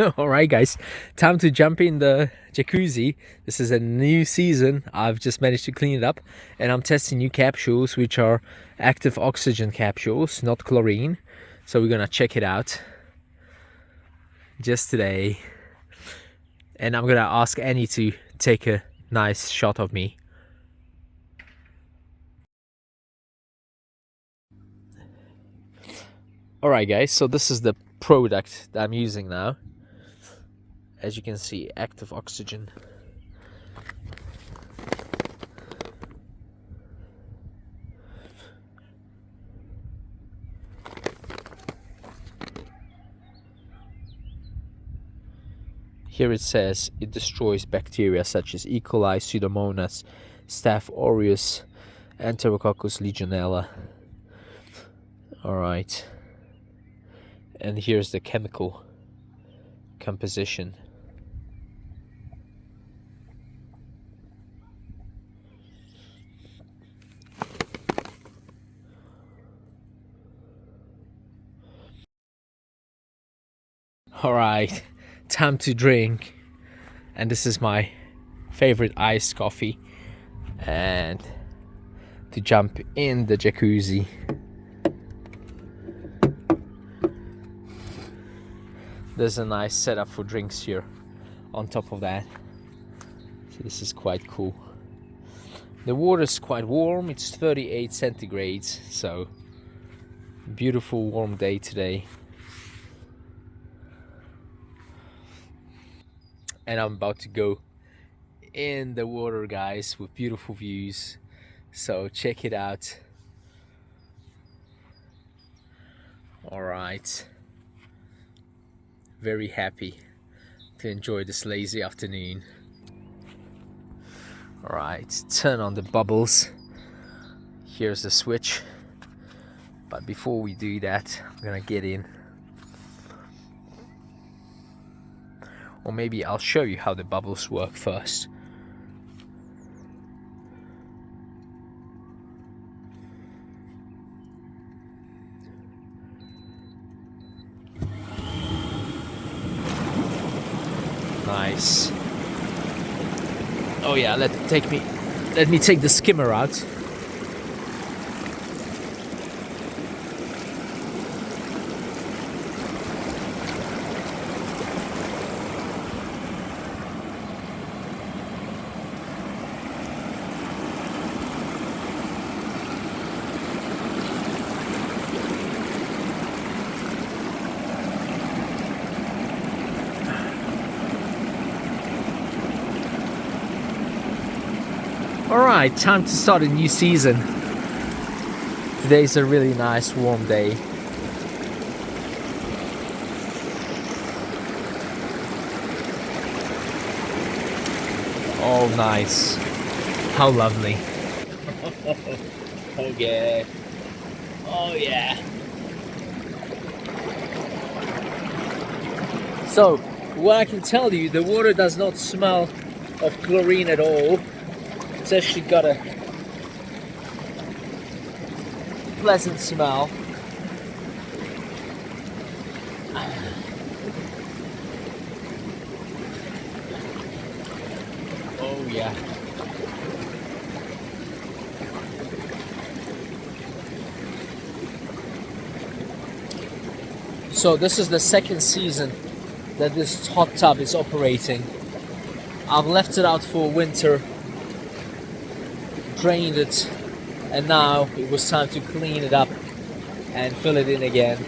Alright guys, time to jump in the jacuzzi. This is a new season. I've just managed to clean it up and I'm testing new capsules, which are active oxygen capsules, not chlorine. So we're gonna check it out just today. And I'm gonna ask Annie to take a nice shot of me. Alright guys, so this is the product that I'm using now. As you can see, active oxygen. Here it says it destroys bacteria such as E. coli, Pseudomonas, Staph aureus, Enterococcus legionella. Alright. And here's the chemical composition. Alright, time to drink. And this is my favorite iced coffee. And to jump in the jacuzzi. There's a nice setup for drinks here on top of that. So this is quite cool. The water is quite warm, it's 38 centigrades, so beautiful warm day today. And I'm about to go in the water, guys, with beautiful views. So check it out. Alright. Very happy to enjoy this lazy afternoon. Alright, turn on the bubbles. Here's the switch. But before we do that, I'm gonna get in. Or maybe I'll show you how the bubbles work first. Nice. Oh yeah, let me take the skimmer out. Alright, time to start a new season. Today's a really nice warm day. Oh nice. How lovely. Oh yeah. Oh yeah. So, what I can tell you, the water does not smell of chlorine at all. It's actually got a pleasant smell. Oh yeah. So this is the second season that this hot tub is operating. I've left it out for winter, drained it, and now it was time to clean it up and fill it in again.